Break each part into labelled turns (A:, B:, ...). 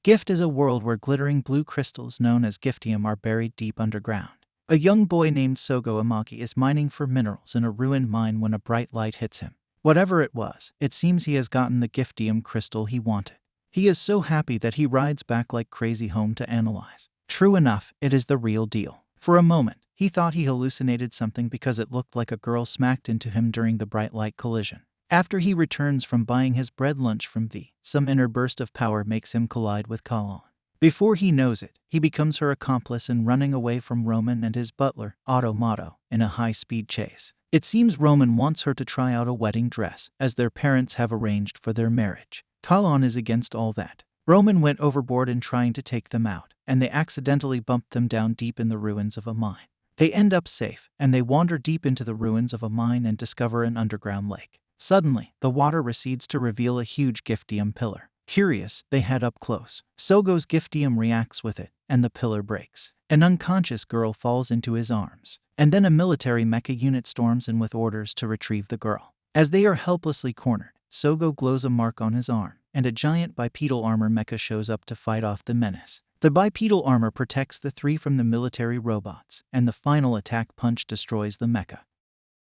A: Gift is a world where glittering blue crystals known as giftium are buried deep underground. A young boy named Sogo Amaki is mining for minerals in a ruined mine when a bright light hits him. Whatever it was, it seems he has gotten the giftium crystal he wanted. He is so happy that he rides back like crazy home to analyze. True enough, it is the real deal. For a moment, he thought he hallucinated something because it looked like a girl smacked into him during the bright light collision. After he returns from buying his bread lunch from V, some inner burst of power makes him collide with Kalon. Before he knows it, he becomes her accomplice in running away from Roman and his butler, Automato, in a high-speed chase. It seems Roman wants her to try out a wedding dress, as their parents have arranged for their marriage. Kalon is against all that. Roman went overboard in trying to take them out, and they accidentally bumped them down deep in the ruins of a mine. They end up safe, and they wander deep into the ruins of a mine and discover an underground lake. Suddenly, the water recedes to reveal a huge giftium pillar. Curious, they head up close. Sogo's giftium reacts with it, and the pillar breaks. An unconscious girl falls into his arms, and then a military mecha unit storms in with orders to retrieve the girl. As they are helplessly cornered, Sogo glows a mark on his arm, and a giant bipedal armor mecha shows up to fight off the menace. The bipedal armor protects the three from the military robots, and the final attack punch destroys the mecha.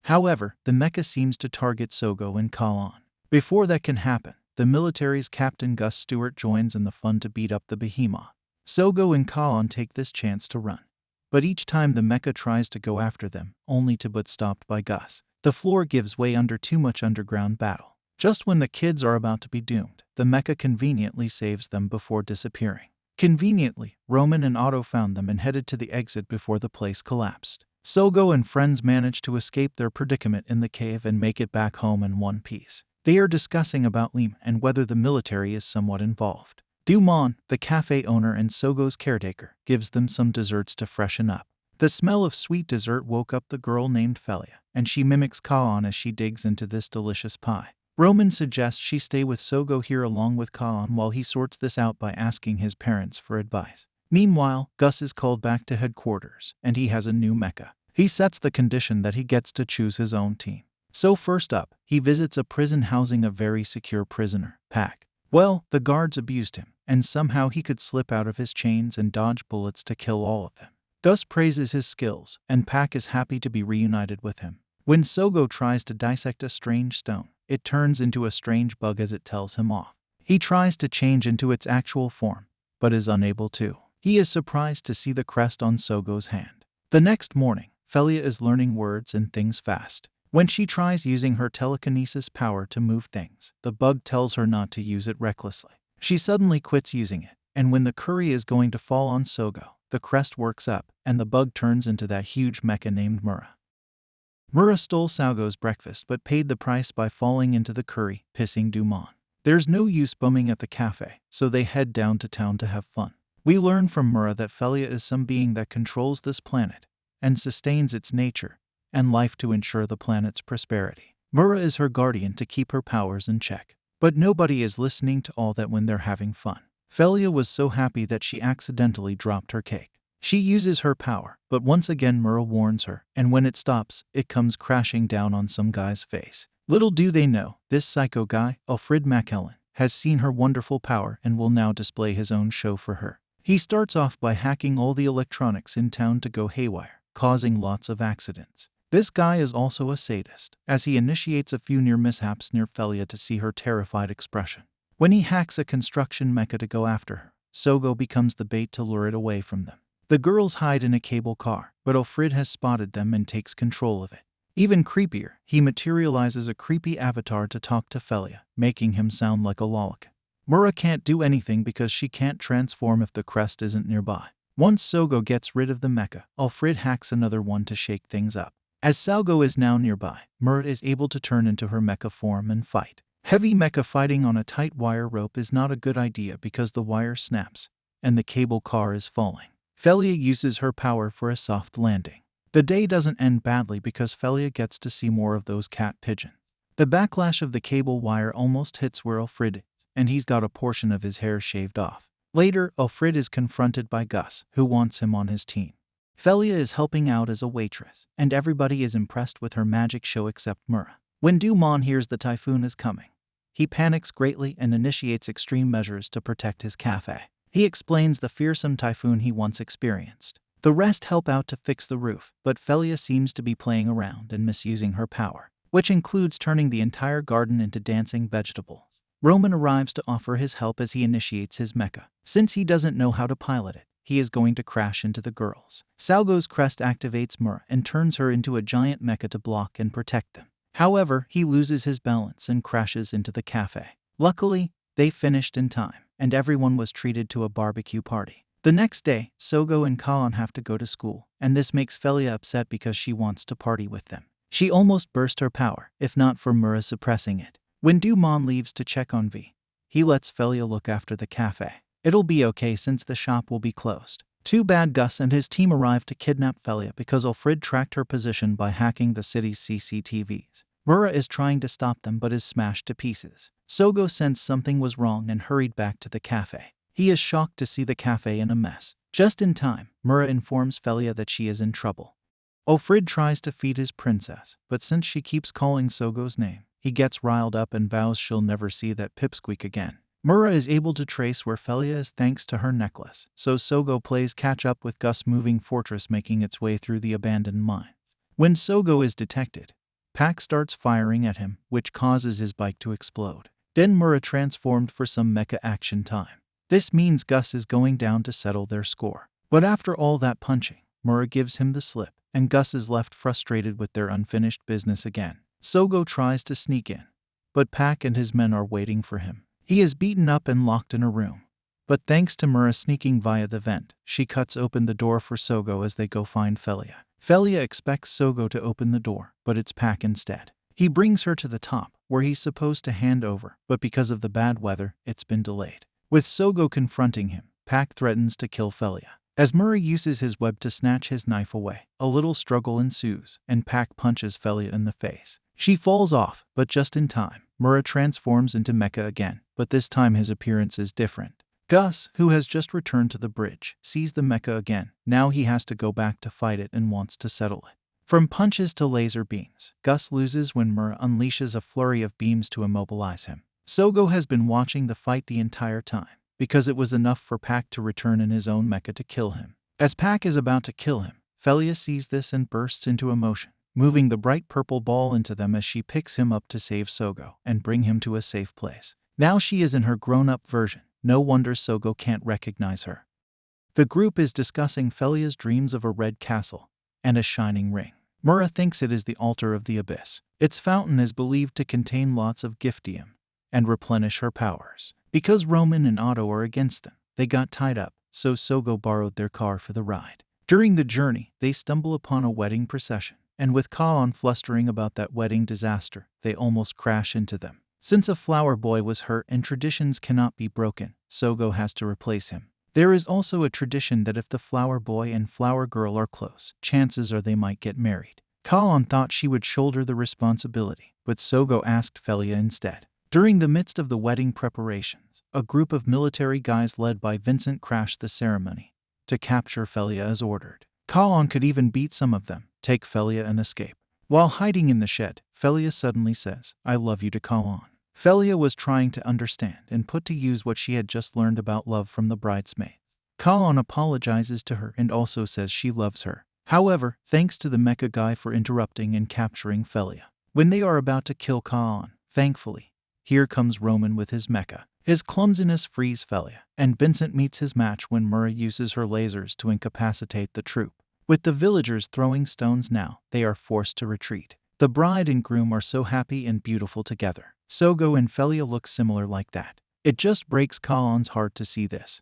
A: However, the mecha seems to target Sogo and Kalon. Before that can happen, the military's Captain Gus Stewart joins in the fun to beat up the behemoth. Sogo and Kalon take this chance to run, but each time the mecha tries to go after them, only to be stopped by Gus. The floor gives way under too much underground battle. Just when the kids are about to be doomed, the mecha conveniently saves them before disappearing. Conveniently, Roman and Otto found them and headed to the exit before the place collapsed. Sogo and friends manage to escape their predicament in the cave and make it back home in one piece. They are discussing about Lima and whether the military is somewhat involved. Dumont, the cafe owner and Sogo's caretaker, gives them some desserts to freshen up. The smell of sweet dessert woke up the girl named Felia, and she mimics Kaan as she digs into this delicious pie. Roman suggests she stay with Sogo here along with Kaan while he sorts this out by asking his parents for advice. Meanwhile, Gus is called back to headquarters, and he has a new mecha. He sets the condition that he gets to choose his own team. So first up, he visits a prison housing a very secure prisoner, Pac. Well, the guards abused him, and somehow he could slip out of his chains and dodge bullets to kill all of them. Gus praises his skills, and Pac is happy to be reunited with him. When Sogo tries to dissect a strange stone, it turns into a strange bug as it tells him off. He tries to change into its actual form, but is unable to. He is surprised to see the crest on Sogo's hand. The next morning, Felia is learning words and things fast. When she tries using her telekinesis power to move things, the bug tells her not to use it recklessly. She suddenly quits using it, and when the curry is going to fall on Sogo, the crest works up, and the bug turns into that huge mecha named Mura. Mura stole Sogo's breakfast but paid the price by falling into the curry, pissing Dumont. There's no use bumming at the cafe, so they head down to town to have fun. We learn from Mura that Felia is some being that controls this planet and sustains its nature and life to ensure the planet's prosperity. Mura is her guardian to keep her powers in check. But nobody is listening to all that when they're having fun. Felia was so happy that she accidentally dropped her cake. She uses her power, but once again Mura warns her, and when it stops, it comes crashing down on some guy's face. Little do they know, this psycho guy, Alfred McKellen, has seen her wonderful power and will now display his own show for her. He starts off by hacking all the electronics in town to go haywire, causing lots of accidents. This guy is also a sadist, as he initiates a few near mishaps near Felia to see her terrified expression. When he hacks a construction mecha to go after her, Sogo becomes the bait to lure it away from them. The girls hide in a cable car, but Alfred has spotted them and takes control of it. Even creepier, he materializes a creepy avatar to talk to Felia, making him sound like a lolicon. Mura can't do anything because she can't transform if the crest isn't nearby. Once Sogo gets rid of the mecha, Alfred hacks another one to shake things up. As Sogo is now nearby, Mura is able to turn into her mecha form and fight. Heavy mecha fighting on a tight wire rope is not a good idea because the wire snaps, and the cable car is falling. Felia uses her power for a soft landing. The day doesn't end badly because Felia gets to see more of those cat pigeons. The backlash of the cable wire almost hits where Alfred is, and he's got a portion of his hair shaved off. Later, Alfred is confronted by Gus, who wants him on his team. Felia is helping out as a waitress, and everybody is impressed with her magic show except Mura. When Dumont hears the typhoon is coming, he panics greatly and initiates extreme measures to protect his cafe. He explains the fearsome typhoon he once experienced. The rest help out to fix the roof, but Felia seems to be playing around and misusing her power, which includes turning the entire garden into dancing vegetables. Roman arrives to offer his help as he initiates his mecha. Since he doesn't know how to pilot it, he is going to crash into the girls. Salgo's crest activates Mura and turns her into a giant mecha to block and protect them. However, he loses his balance and crashes into the cafe. Luckily, they finished in time, and everyone was treated to a barbecue party. The next day, Sogo and Kaon have to go to school, and this makes Felia upset because she wants to party with them. She almost burst her power, if not for Mura suppressing it. When Dumont leaves to check on V, he lets Felia look after the cafe. It'll be okay since the shop will be closed. Too bad Gus and his team arrived to kidnap Felia because Alfred tracked her position by hacking the city's CCTVs. Mura is trying to stop them but is smashed to pieces. Sogo sensed something was wrong and hurried back to the cafe. He is shocked to see the cafe in a mess. Just in time, Mura informs Felia that she is in trouble. Alfred tries to feed his princess, but since she keeps calling Sogo's name, he gets riled up and vows she'll never see that pipsqueak again. Mura is able to trace where Felia is thanks to her necklace, so Sogo plays catch-up with Gus moving fortress making its way through the abandoned mines. When Sogo is detected, Pac starts firing at him, which causes his bike to explode. Then Mura transformed for some mecha action time. This means Gus is going down to settle their score. But after all that punching, Mura gives him the slip, and Gus is left frustrated with their unfinished business again. Sogo tries to sneak in, but Pac and his men are waiting for him. He is beaten up and locked in a room. But thanks to Mura sneaking via the vent, she cuts open the door for Sogo as they go find Felia. Felia expects Sogo to open the door, but it's Pac instead. He brings her to the top, where he's supposed to hand over, but because of the bad weather, it's been delayed. With Sogo confronting him, Pac threatens to kill Felia. As Mura uses his web to snatch his knife away, a little struggle ensues, and Pac punches Felia in the face. She falls off, but just in time. Mura transforms into mecha again, but this time his appearance is different. Gus, who has just returned to the bridge, sees the mecha again. Now he has to go back to fight it and wants to settle it. From punches to laser beams, Gus loses when Mura unleashes a flurry of beams to immobilize him. Sogo has been watching the fight the entire time, because it was enough for Pac to return in his own mecha to kill him. As Pac is about to kill him, Felia sees this and bursts into emotion, moving the bright purple ball into them as she picks him up to save Sogo and bring him to a safe place. Now she is in her grown-up version. No wonder Sogo can't recognize her. The group is discussing Felia's dreams of a red castle and a shining ring. Mura thinks it is the altar of the abyss. Its fountain is believed to contain lots of giftium and replenish her powers. Because Roman and Otto are against them, they got tied up, so Sogo borrowed their car for the ride. During the journey, they stumble upon a wedding procession, and with Kaon flustering about that wedding disaster, they almost crash into them. Since a flower boy was hurt and traditions cannot be broken, Sogo has to replace him. There is also a tradition that if the flower boy and flower girl are close, chances are they might get married. Kaon thought she would shoulder the responsibility, but Sogo asked Felia instead. During the midst of the wedding preparations, a group of military guys led by Vincent crashed the ceremony to capture Felia as ordered. Kaon could even beat some of them, take Felia and escape. While hiding in the shed, Felia suddenly says, "I love you" to Kaon. Felia was trying to understand and put to use what she had just learned about love from the bridesmaids. Kaon apologizes to her and also says she loves her. However, thanks to the mecha guy for interrupting and capturing Felia. When they are about to kill Kaon, thankfully, here comes Roman with his mecha. His clumsiness frees Felia, and Vincent meets his match when Mura uses her lasers to incapacitate the troop. With the villagers throwing stones now, they are forced to retreat. The bride and groom are so happy and beautiful together. Sogo and Felia look similar like that. It just breaks Kaon's heart to see this.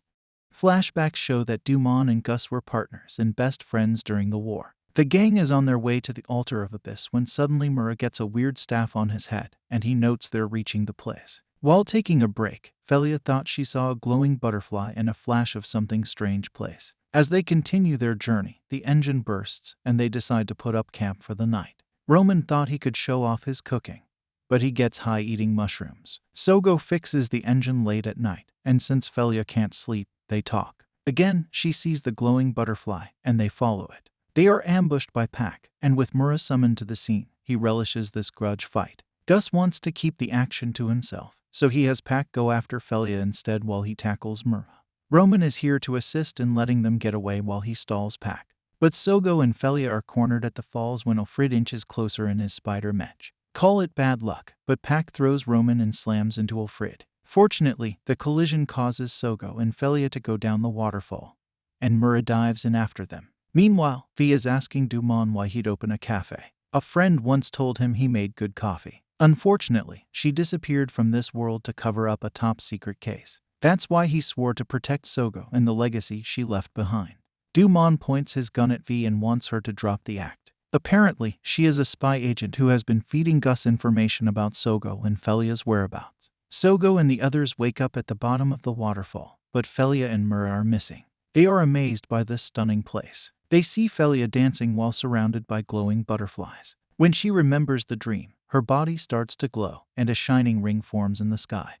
A: Flashbacks show that Dumont and Gus were partners and best friends during the war. The gang is on their way to the altar of Abyss when suddenly Mura gets a weird staff on his head, and he notes they're reaching the place. While taking a break, Felia thought she saw a glowing butterfly and a flash of something strange place. As they continue their journey, the engine bursts, and they decide to put up camp for the night. Roman thought he could show off his cooking, but he gets high eating mushrooms. Sogo fixes the engine late at night, and since Felia can't sleep, they talk. Again, she sees the glowing butterfly, and they follow it. They are ambushed by Pac, and with Mura summoned to the scene, he relishes this grudge fight. Gus wants to keep the action to himself, so he has Pac go after Felia instead while he tackles Mura. Roman is here to assist in letting them get away while he stalls Pac. But Sogo and Felia are cornered at the falls when Alfred inches closer in his spider mech. Call it bad luck, but Pac throws Roman and slams into Alfred. Fortunately, the collision causes Sogo and Felia to go down the waterfall, and Mura dives in after them. Meanwhile, V is asking Dumont why he'd open a cafe. A friend once told him he made good coffee. Unfortunately, she disappeared from this world to cover up a top-secret case. That's why he swore to protect Sogo and the legacy she left behind. Dumont points his gun at V and wants her to drop the act. Apparently, she is a spy agent who has been feeding Gus information about Sogo and Felia's whereabouts. Sogo and the others wake up at the bottom of the waterfall, but Felia and Mura are missing. They are amazed by this stunning place. They see Felia dancing while surrounded by glowing butterflies. When she remembers the dream, her body starts to glow, and a shining ring forms in the sky.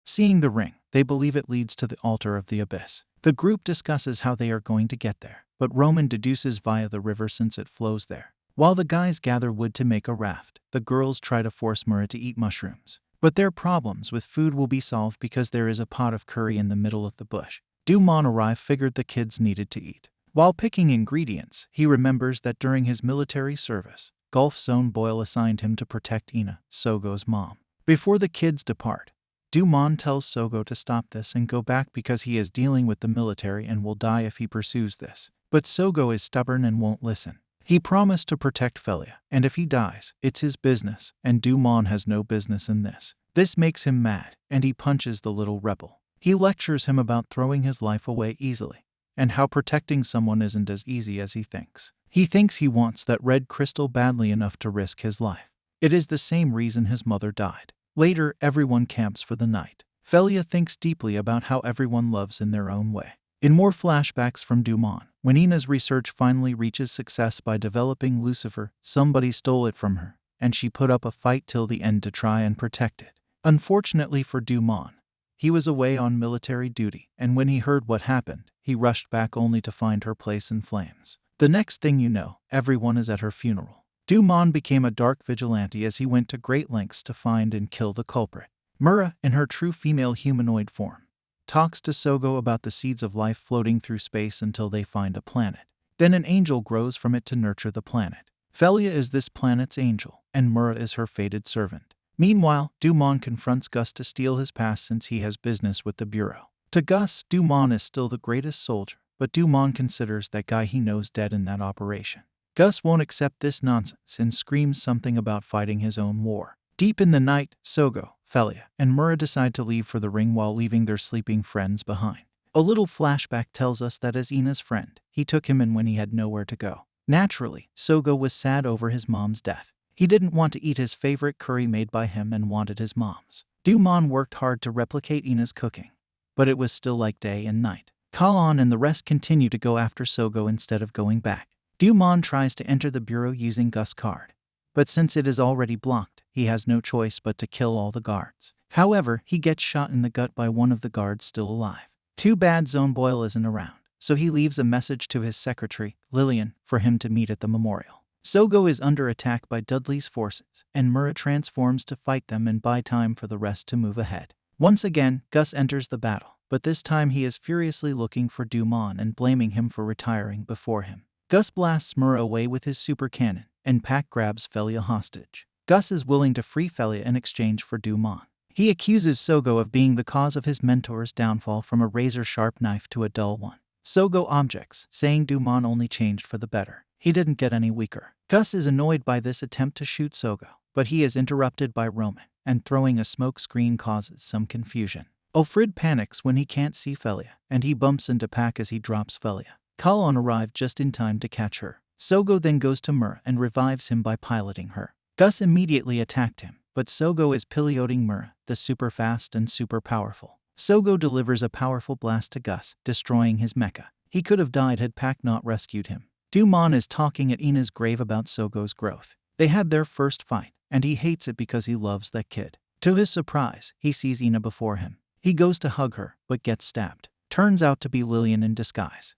A: Seeing the ring, they believe it leads to the altar of the abyss. The group discusses how they are going to get there, but Roman deduces via the river since it flows there. While the guys gather wood to make a raft, the girls try to force Mura to eat mushrooms. But their problems with food will be solved because there is a pot of curry in the middle of the bush. Dumont figured the kids needed to eat. While picking ingredients, he remembers that during his military service, Gulf Zone Boyle assigned him to protect Ina, Sogo's mom. Before the kids depart, Dumont tells Sogo to stop this and go back because he is dealing with the military and will die if he pursues this. But Sogo is stubborn and won't listen. He promised to protect Felia, and if he dies, it's his business, and Dumont has no business in this. This makes him mad, and he punches the little rebel. He lectures him about throwing his life away easily, and how protecting someone isn't as easy as he thinks. He thinks he wants that red crystal badly enough to risk his life. It is the same reason his mother died. Later, everyone camps for the night. Felia thinks deeply about how everyone loves in their own way. In more flashbacks from Dumont, when Ina's research finally reaches success by developing Lucifer, somebody stole it from her, and she put up a fight till the end to try and protect it. Unfortunately for Dumont, he was away on military duty, and when he heard what happened, he rushed back only to find her place in flames. The next thing you know, everyone is at her funeral. Dumont became a dark vigilante as he went to great lengths to find and kill the culprit. Mura, in her true female humanoid form, talks to Sogo about the seeds of life floating through space until they find a planet. Then an angel grows from it to nurture the planet. Felia is this planet's angel, and Mura is her fated servant. Meanwhile, Dumont confronts Gus to steal his past since he has business with the Bureau. To Gus, Dumont is still the greatest soldier, but Dumont considers that guy he knows dead in that operation. Gus won't accept this nonsense and screams something about fighting his own war. Deep in the night, Sogo, Felia, and Mura decide to leave for the ring while leaving their sleeping friends behind. A little flashback tells us that as Ina's friend, he took him in when he had nowhere to go. Naturally, Sogo was sad over his mom's death. He didn't want to eat his favorite curry made by him and wanted his mom's. Dumont worked hard to replicate Ina's cooking, but it was still like day and night. Kalan and the rest continue to go after Sogo instead of going back. Dumont tries to enter the Bureau using Gus' card, but since it is already blocked, he has no choice but to kill all the guards. However, he gets shot in the gut by one of the guards still alive. Too bad Zone Boyle isn't around, so he leaves a message to his secretary, Lillian, for him to meet at the memorial. Sogo is under attack by Dudley's forces, and Mura transforms to fight them and buy time for the rest to move ahead. Once again, Gus enters the battle, but this time he is furiously looking for Dumont and blaming him for retiring before him. Gus blasts Mura away with his super cannon, and Pac grabs Felia hostage. Gus is willing to free Felia in exchange for Dumont. He accuses Sogo of being the cause of his mentor's downfall from a razor-sharp knife to a dull one. Sogo objects, saying Dumont only changed for the better. He didn't get any weaker. Gus is annoyed by this attempt to shoot Sogo, but he is interrupted by Roman, and throwing a smoke screen causes some confusion. Alfred panics when he can't see Felia, and he bumps into Pac as he drops Felia. Kalon arrived just in time to catch her. Sogo then goes to Mura and revives him by piloting her. Gus immediately attacked him, but Sogo is piloting Mura, the super fast and super powerful. Sogo delivers a powerful blast to Gus, destroying his mecha. He could have died had Pac not rescued him. Dumont is talking at Ina's grave about Sogo's growth. They had their first fight, and he hates it because he loves that kid. To his surprise, he sees Ina before him. He goes to hug her, but gets stabbed. Turns out to be Lillian in disguise.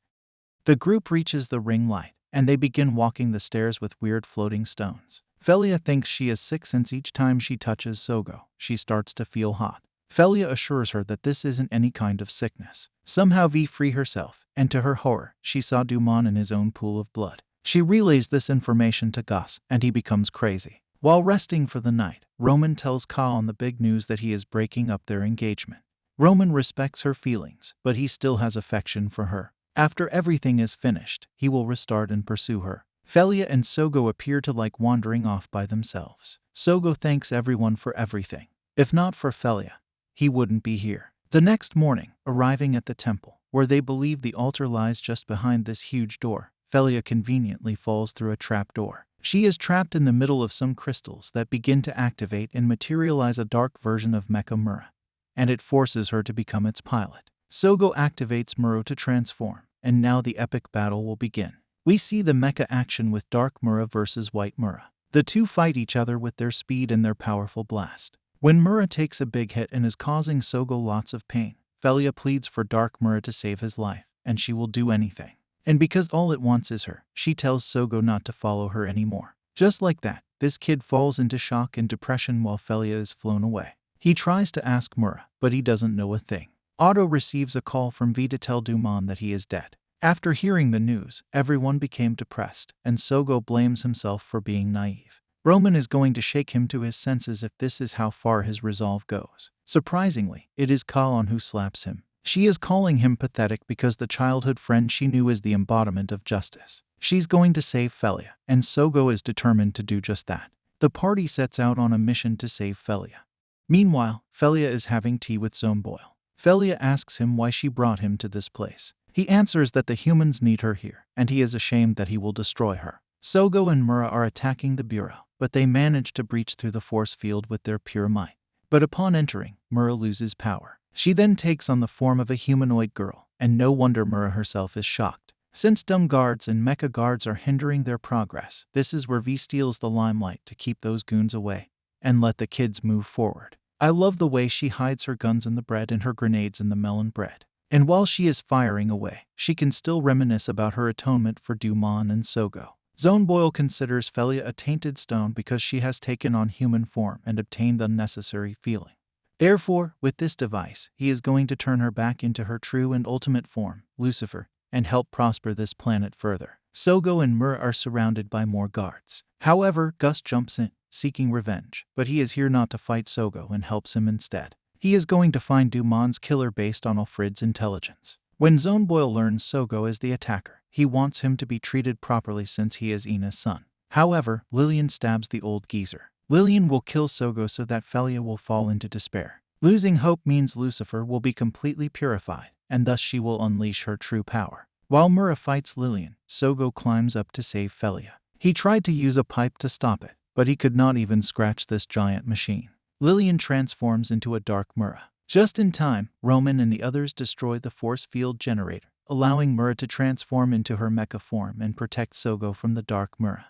A: The group reaches the ring light, and they begin walking the stairs with weird floating stones. Felia thinks she is sick since each time she touches Sogo, she starts to feel hot. Felia assures her that this isn't any kind of sickness. Somehow V free herself, and to her horror, she saw Dumont in his own pool of blood. She relays this information to Gus, and he becomes crazy. While resting for the night, Roman tells Colin the big news that he is breaking up their engagement. Roman respects her feelings, but he still has affection for her. After everything is finished, he will restart and pursue her. Felia and Sogo appear to like wandering off by themselves. Sogo thanks everyone for everything. If not for Felia, he wouldn't be here. The next morning, arriving at the temple, where they believe the altar lies just behind this huge door, Felia conveniently falls through a trap door. She is trapped in the middle of some crystals that begin to activate and materialize a dark version of Mecha Mura, and it forces her to become its pilot. Sogo activates Muro to transform, and now the epic battle will begin. We see the mecha action with Dark Mura versus White Mura. The two fight each other with their speed and their powerful blast. When Mura takes a big hit and is causing Sogo lots of pain, Felia pleads for Dark Mura to save his life, and she will do anything. And because all it wants is her, she tells Sogo not to follow her anymore. Just like that, this kid falls into shock and depression while Felia is flown away. He tries to ask Mura, but he doesn't know a thing. Otto receives a call from V to tell Dumont that he is dead. After hearing the news, everyone became depressed, and Sogo blames himself for being naive. Roman is going to shake him to his senses if this is how far his resolve goes. Surprisingly, it is Kalon who slaps him. She is calling him pathetic because the childhood friend she knew is the embodiment of justice. She's going to save Felia, and Sogo is determined to do just that. The party sets out on a mission to save Felia. Meanwhile, Felia is having tea with Zomboil. Felia asks him why she brought him to this place. He answers that the humans need her here, and he is ashamed that he will destroy her. Sogo and Mura are attacking the Bureau, but they manage to breach through the force field with their pure might. But upon entering, Mura loses power. She then takes on the form of a humanoid girl, and no wonder Mura herself is shocked. Since dumb guards and mecha guards are hindering their progress, this is where V steals the limelight to keep those goons away and let the kids move forward. I love the way she hides her guns in the bread and her grenades in the melon bread. And while she is firing away, she can still reminisce about her atonement for Dumont and Sogo. Zomboil considers Felia a tainted stone because she has taken on human form and obtained unnecessary feeling. Therefore, with this device, he is going to turn her back into her true and ultimate form, Lucifer, and help prosper this planet further. Sogo and Mura are surrounded by more guards. However, Gus jumps in, seeking revenge, but he is here not to fight Sogo and helps him instead. He is going to find Dumont's killer based on Alfred's intelligence. When Zomboil learns Sogo is the attacker, he wants him to be treated properly since he is Ina's son. However, Lillian stabs the old geezer. Lillian will kill Sogo so that Felia will fall into despair. Losing hope means Lucifer will be completely purified, and thus she will unleash her true power. While Mura fights Lillian, Sogo climbs up to save Felia. He tried to use a pipe to stop it, but he could not even scratch this giant machine. Lillian transforms into a Dark Mura. Just in time, Roman and the others destroy the force field generator, allowing Mura to transform into her mecha form and protect Sogo from the Dark Mura.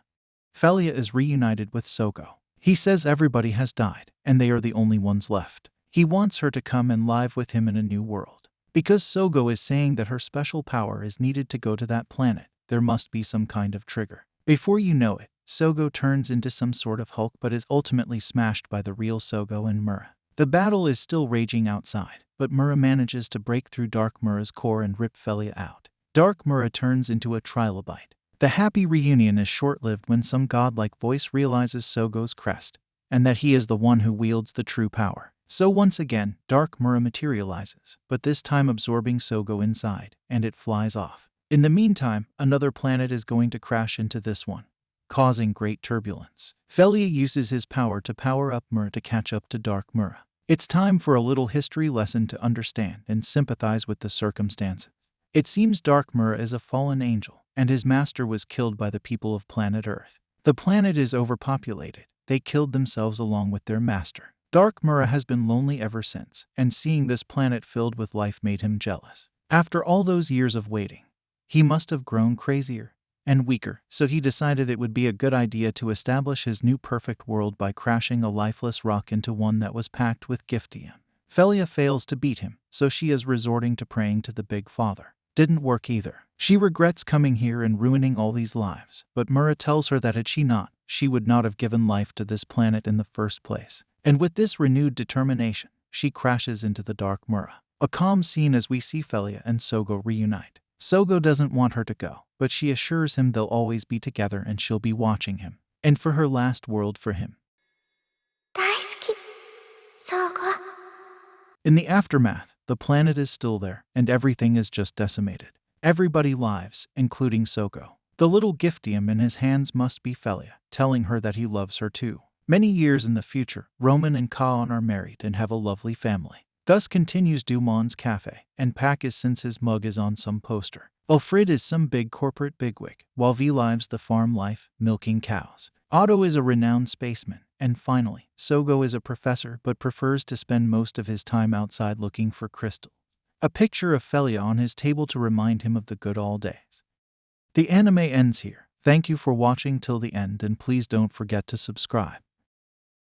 A: Felia is reunited with Sogo. He says everybody has died, and they are the only ones left. He wants her to come and live with him in a new world. Because Sogo is saying that her special power is needed to go to that planet, there must be some kind of trigger. Before you know it, Sogo turns into some sort of Hulk but is ultimately smashed by the real Sogo and Mura. The battle is still raging outside, but Mura manages to break through Dark Mura's core and rip Felia out. Dark Mura turns into a trilobite. The happy reunion is short-lived when some godlike voice realizes Sogo's crest, and that he is the one who wields the true power. So once again, Dark Mura materializes, but this time absorbing Sogo inside, and it flies off. In the meantime, another planet is going to crash into this one, causing great turbulence. Felia uses his power to power up Mura to catch up to Dark Mura. It's time for a little history lesson to understand and sympathize with the circumstances. It seems Dark Mura is a fallen angel, and his master was killed by the people of planet Earth. The planet is overpopulated. They killed themselves along with their master. Dark Mura has been lonely ever since, and seeing this planet filled with life made him jealous. After all those years of waiting, he must have grown crazier and weaker, so he decided it would be a good idea to establish his new perfect world by crashing a lifeless rock into one that was packed with giftium. Felia fails to beat him, so she is resorting to praying to the Big Father. Didn't work either. She regrets coming here and ruining all these lives, but Mura tells her that had she not, she would not have given life to this planet in the first place. And with this renewed determination, she crashes into the dark Mura. A calm scene as we see Felia and Sogo reunite. Sogo doesn't want her to go, but she assures him they'll always be together and she'll be watching him. And for her last word for him.
B: 大好き。そうご。
A: In the aftermath, the planet is still there, and everything is just decimated. Everybody lives, including Sogo. The little giftium in his hands must be Felia, telling her that he loves her too. Many years in the future, Roman and Kaon are married and have a lovely family. Thus continues Dumon's cafe, and Pac is since his mug is on some poster. Alfred is some big corporate bigwig, while V lives the farm life, milking cows. Otto is a renowned spaceman, and finally, Sogo is a professor but prefers to spend most of his time outside looking for crystals. A picture of Felia on his table to remind him of the good old days. The anime ends here. Thank you for watching till the end, and please don't forget to subscribe.